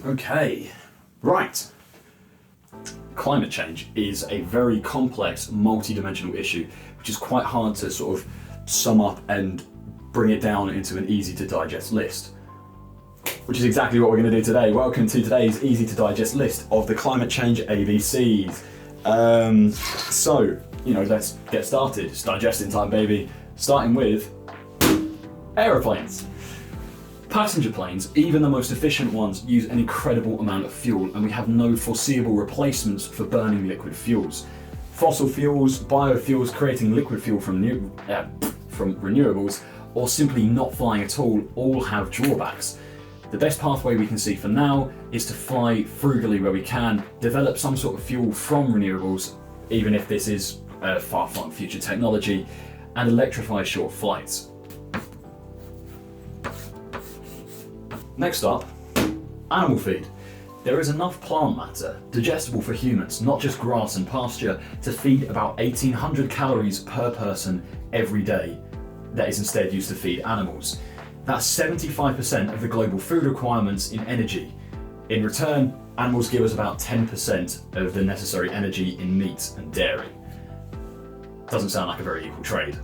Okay, right. Climate change is a very complex, multi-dimensional issue, which is quite hard to sort of sum up and bring it down into an easy to digest list. Which is exactly what we're going to do today. Welcome to today's easy to digest list of the climate change ABCs. Let's get started. It's digesting time, baby. Starting with aeroplanes. Passenger planes, even the most efficient ones, use an incredible amount of fuel, and we have no foreseeable replacements for burning liquid fuels. Fossil fuels, biofuels, creating liquid fuel from renewables, or simply not flying at all have drawbacks. The best pathway we can see for now is to fly frugally where we can, develop some sort of fuel from renewables, even if this is a far-flung future technology, and electrify short flights. Next up, animal feed. There is enough plant matter, digestible for humans, not just grass and pasture, to feed about 1,800 calories per person every day that is instead used to feed animals. That's 75% of the global food requirements in energy. In return, animals give us about 10% of the necessary energy in meat and dairy. Doesn't sound like a very equal trade.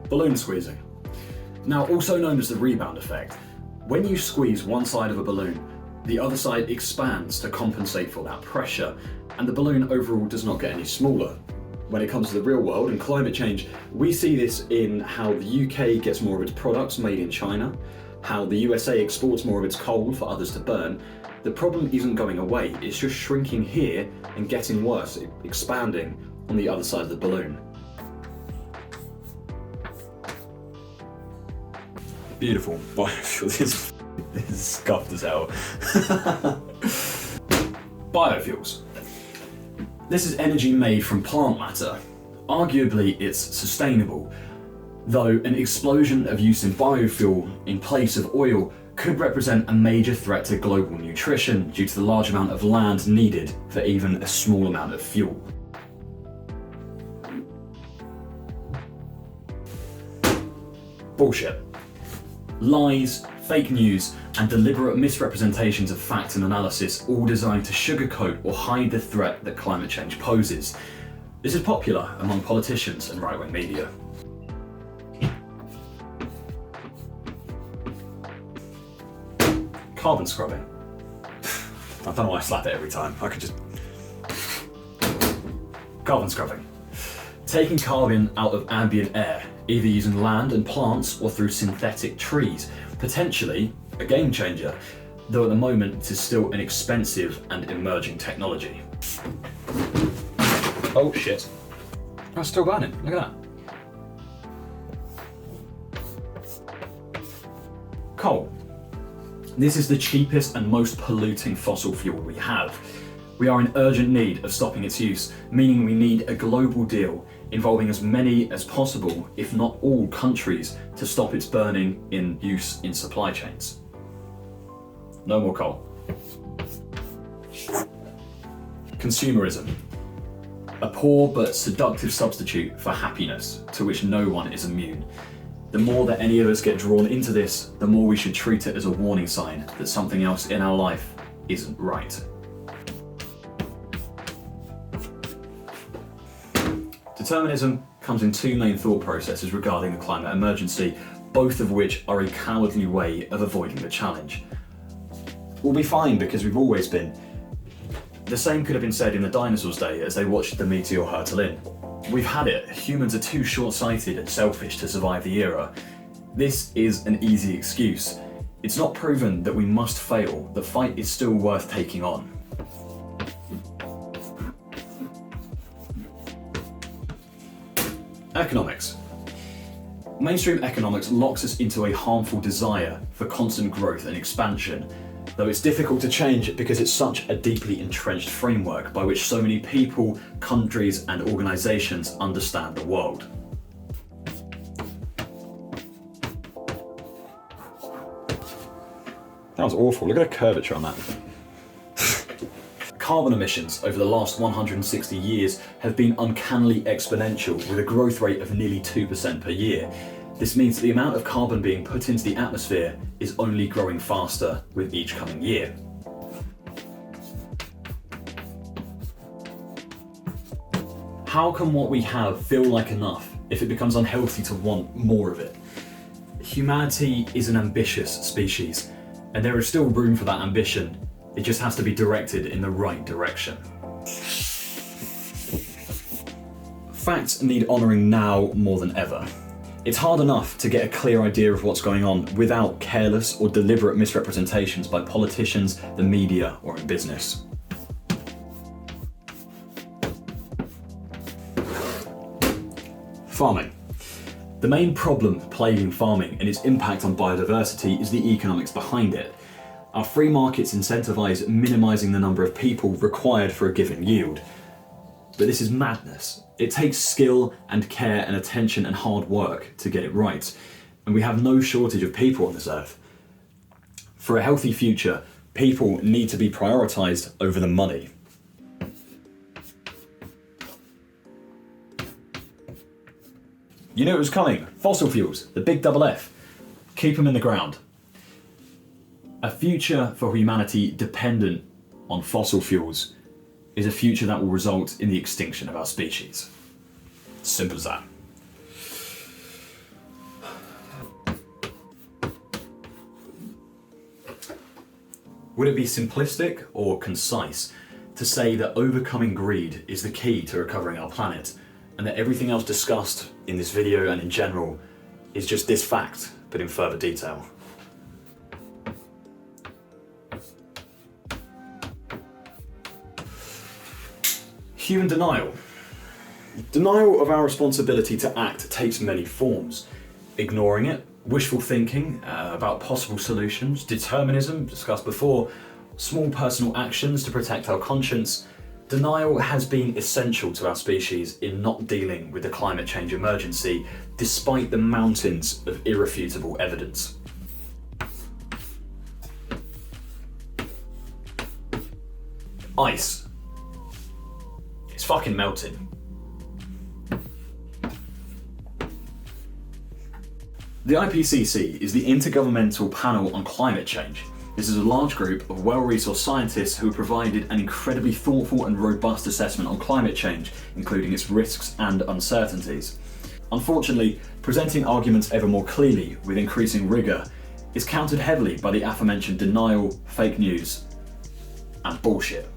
Balloon squeezing. Now, also known as the rebound effect, when you squeeze one side of a balloon, the other side expands to compensate for that pressure, and the balloon overall does not get any smaller. When it comes to the real world and climate change, we see this in how the UK gets more of its products made in China, how the USA exports more of its coal for others to burn. The problem isn't going away, it's just shrinking here and getting worse, expanding on the other side of the balloon. Beautiful. Biofuels. This is scuffed as hell. Biofuels. This is energy made from plant matter. Arguably, it's sustainable, though an explosion of use in biofuel in place of oil could represent a major threat to global nutrition due to the large amount of land needed for even a small amount of fuel. Bullshit. Lies, fake news, and deliberate misrepresentations of fact and analysis, all designed to sugarcoat or hide the threat that climate change poses. This is popular among politicians and right-wing media. Carbon scrubbing. I don't know why I slap it every time. I could just... Carbon scrubbing. Taking carbon out of ambient air, either using land and plants or through synthetic trees. Potentially a game changer, though at the moment it is still an expensive and emerging technology. Oh shit. Oh, it's still burning, look at that. Coal. This is the cheapest and most polluting fossil fuel we have. We are in urgent need of stopping its use, meaning we need a global deal involving as many as possible, if not all countries, to stop its burning in use in supply chains. No more coal. Consumerism. A poor but seductive substitute for happiness, to which no one is immune. The more that any of us get drawn into this, the more we should treat it as a warning sign that something else in our life isn't right. Determinism comes in two main thought processes regarding the climate emergency, both of which are a cowardly way of avoiding the challenge. We'll be fine because we've always been. The same could have been said in the dinosaurs' day as they watched the meteor hurtle in. We've had it. Humans are too short-sighted and selfish to survive the era. This is an easy excuse. It's not proven that we must fail. The fight is still worth taking on. Economics. Mainstream economics locks us into a harmful desire for constant growth and expansion, though it's difficult to change because it's such a deeply entrenched framework by which so many people, countries, and organizations understand the world. That was awful. Look at the curvature on that. Carbon emissions over the last 160 years have been uncannily exponential, with a growth rate of nearly 2% per year. This means that the amount of carbon being put into the atmosphere is only growing faster with each coming year. How can what we have feel like enough if it becomes unhealthy to want more of it? Humanity is an ambitious species, and there is still room for that ambition. It just has to be directed in the right direction. Facts need honouring now more than ever. It's hard enough to get a clear idea of what's going on without careless or deliberate misrepresentations by politicians, the media, or in business. Farming. The main problem plaguing farming and its impact on biodiversity is the economics behind it. Our free markets incentivise minimising the number of people required for a given yield. But this is madness. It takes skill and care and attention and hard work to get it right, and we have no shortage of people on this earth. For a healthy future, people need to be prioritised over the money. You knew it was coming. Fossil fuels, the big double F. Keep them in the ground. A future for humanity dependent on fossil fuels is a future that will result in the extinction of our species. Simple as that. Would it be simplistic or concise to say that overcoming greed is the key to recovering our planet, and that everything else discussed in this video and in general is just this fact, but in further detail? Human denial. Denial of our responsibility to act takes many forms. Ignoring it, wishful thinking about possible solutions, determinism, discussed before, small personal actions to protect our conscience. Denial has been essential to our species in not dealing with the climate change emergency, despite the mountains of irrefutable evidence. Ice. It's fucking melting. The IPCC is the Intergovernmental Panel on Climate Change. This is a large group of well-resourced scientists who have provided an incredibly thoughtful and robust assessment on climate change, including its risks and uncertainties. Unfortunately, presenting arguments ever more clearly with increasing rigour is countered heavily by the aforementioned denial, fake news, and bullshit.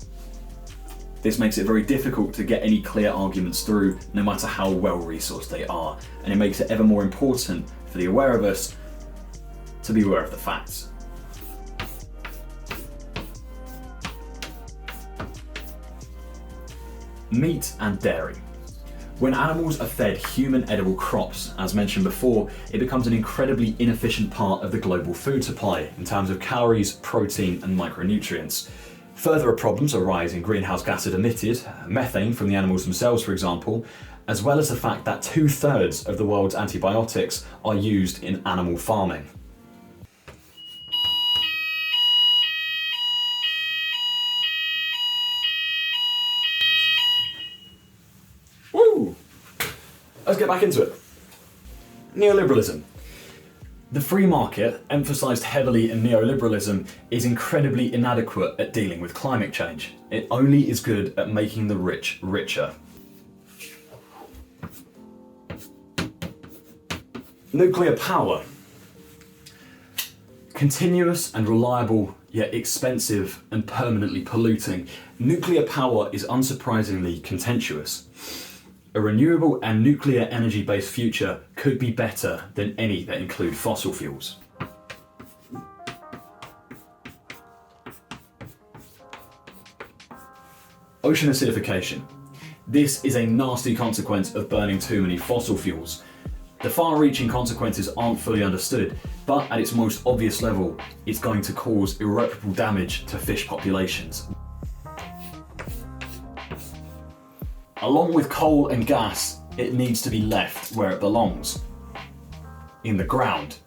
This makes it very difficult to get any clear arguments through, no matter how well-resourced they are, and it makes it ever more important for the aware of us to be aware of the facts. Meat and dairy. When animals are fed human edible crops, as mentioned before, it becomes an incredibly inefficient part of the global food supply in terms of calories, protein, and micronutrients. Further problems arise in greenhouse gases emitted, methane from the animals themselves for example, as well as the fact that 2/3 of the world's antibiotics are used in animal farming. Woo! Let's get back into it. Neoliberalism. The free market, emphasised heavily in neoliberalism, is incredibly inadequate at dealing with climate change. It only is good at making the rich richer. Nuclear power. Continuous and reliable, yet expensive and permanently polluting, nuclear power is unsurprisingly contentious. A renewable and nuclear energy-based future could be better than any that include fossil fuels. Ocean acidification. This is a nasty consequence of burning too many fossil fuels. The far-reaching consequences aren't fully understood, but at its most obvious level, it's going to cause irreparable damage to fish populations. Along with coal and gas, it needs to be left where it belongs. In the ground.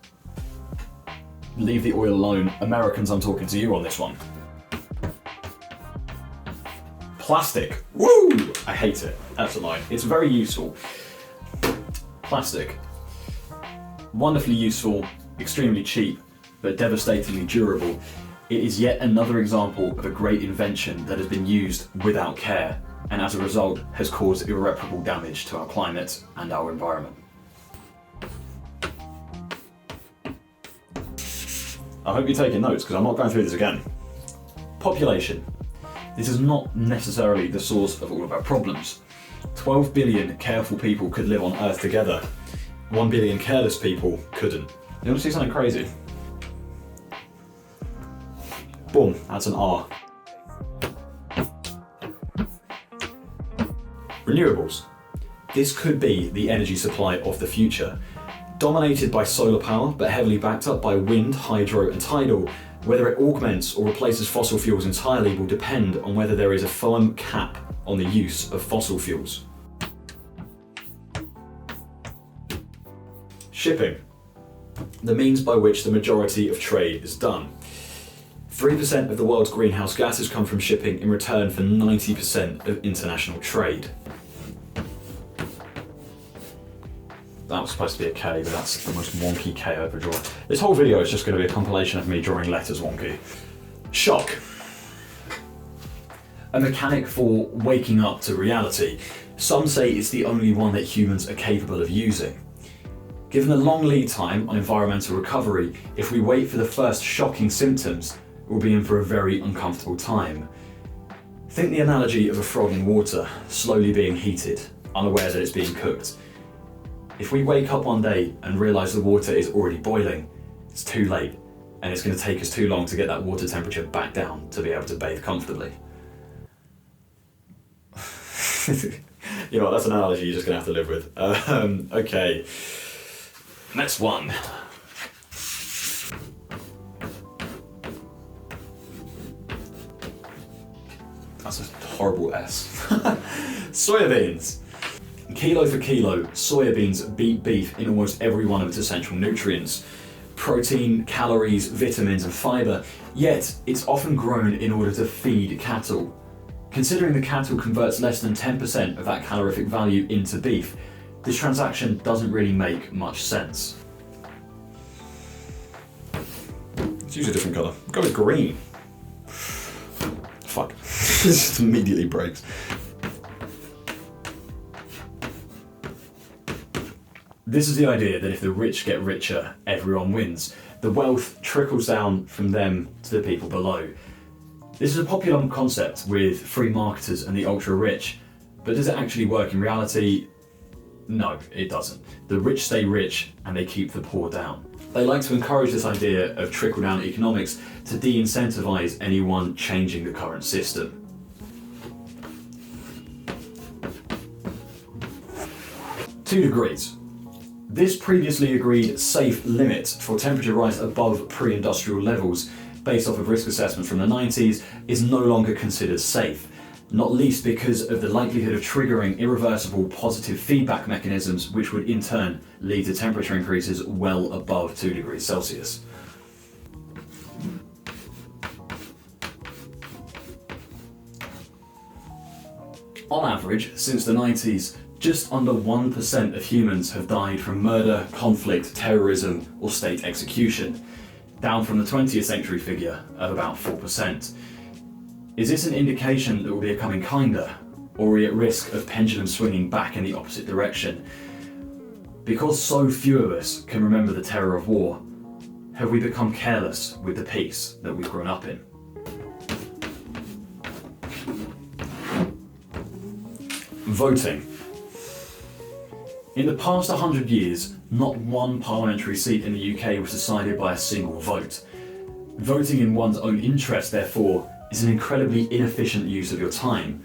Leave the oil alone. Americans, I'm talking to you on this one. Plastic. Woo! I hate it. That's a lie. It's very useful. Plastic. Wonderfully useful, extremely cheap, but devastatingly durable, it is yet another example of a great invention that has been used without care, and as a result has caused irreparable damage to our climate and our environment. I hope you're taking notes, because I'm not going through this again. Population. This is not necessarily the source of all of our problems. 12 billion careful people could live on Earth together. 1 billion careless people couldn't. You want to see something crazy? Boom, that's an R. Renewables. This could be the energy supply of the future. Dominated by solar power, but heavily backed up by wind, hydro and tidal, whether it augments or replaces fossil fuels entirely will depend on whether there is a firm cap on the use of fossil fuels. Shipping. The means by which the majority of trade is done. 3% of the world's greenhouse gases come from shipping in return for 90% of international trade. That was supposed to be a K, but that's the most wonky K I've ever drawn. This whole video is just going to be a compilation of me drawing letters wonky. Shock. A mechanic for waking up to reality. Some say it's the only one that humans are capable of using. Given the long lead time on environmental recovery, if we wait for the first shocking symptoms, we'll be in for a very uncomfortable time. Think the analogy of a frog in water, slowly being heated, unaware that it's being cooked. If we wake up one day and realise the water is already boiling, it's too late, and it's going to take us too long to get that water temperature back down to be able to bathe comfortably. You know what, that's an analogy you're just going to have to live with. Okay, next one. That's a horrible S. Soya beans. Kilo for kilo, soya beans beat beef in almost every one of its essential nutrients. Protein, calories, vitamins and fibre, yet it's often grown in order to feed cattle. Considering the cattle converts less than 10% of that calorific value into beef, this transaction doesn't really make much sense. Let's use a different colour. Go with green. Fuck. This just immediately breaks. This is the idea that if the rich get richer, everyone wins. The wealth trickles down from them to the people below. This is a popular concept with free marketers and the ultra-rich, but does it actually work in reality? No, it doesn't. The rich stay rich and they keep the poor down. They like to encourage this idea of trickle-down economics to de-incentivize anyone changing the current system. Two degrees. This previously agreed safe limit for temperature rise above pre-industrial levels, based off of risk assessments from the 90s, is no longer considered safe, not least because of the likelihood of triggering irreversible positive feedback mechanisms, which would in turn lead to temperature increases well above 2 degrees Celsius. On average, since the 90s, just under 1% of humans have died from murder, conflict, terrorism, or state execution, down from the 20th century figure of about 4%. Is this an indication that we're becoming kinder, or are we at risk of pendulum swinging back in the opposite direction? Because so few of us can remember the terror of war, have we become careless with the peace that we've grown up in? Voting. In the past 100 years, not one parliamentary seat in the UK was decided by a single vote. Voting in one's own interest, therefore, is an incredibly inefficient use of your time.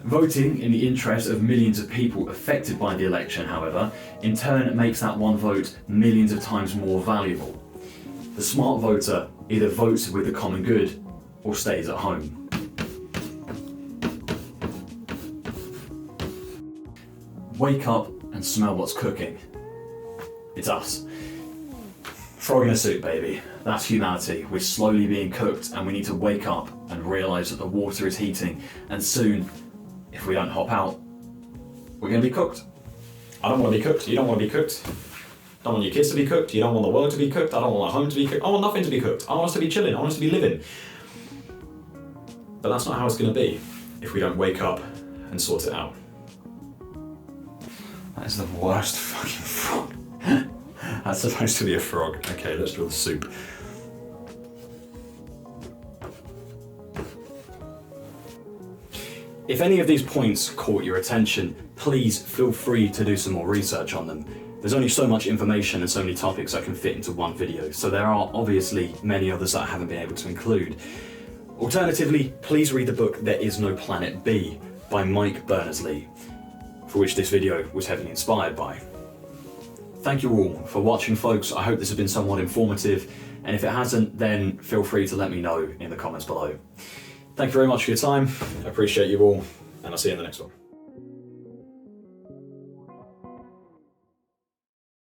Voting in the interest of millions of people affected by the election, however, in turn makes that one vote millions of times more valuable. The smart voter either votes with the common good or stays at home. Wake up and smell what's cooking. It's us. Frog in a suit, baby. That's humanity. We're slowly being cooked and we need to wake up and realise that the water is heating, and soon, if we don't hop out, we're going to be cooked. I don't want to be cooked. You don't want to be cooked. Don't want your kids to be cooked, you don't want the world to be cooked, I don't want our home to be cooked, I want nothing to be cooked. I want us to be chilling, I want us to be living. But that's not how it's going to be if we don't wake up and sort it out. That is the worst fucking frog. That's supposed to be a frog. Okay, let's draw the soup. If any of these points caught your attention, please feel free to do some more research on them. There's only so much information and so many topics I can fit into one video, so there are obviously many others that I haven't been able to include. Alternatively, please read the book There Is No Planet B by Mike Berners-Lee, for which this video was heavily inspired by. Thank you all for watching, folks. I hope this has been somewhat informative, and if it hasn't, then feel free to let me know in the comments below. Thank you very much for your time. I appreciate you all, and I'll see you in the next one.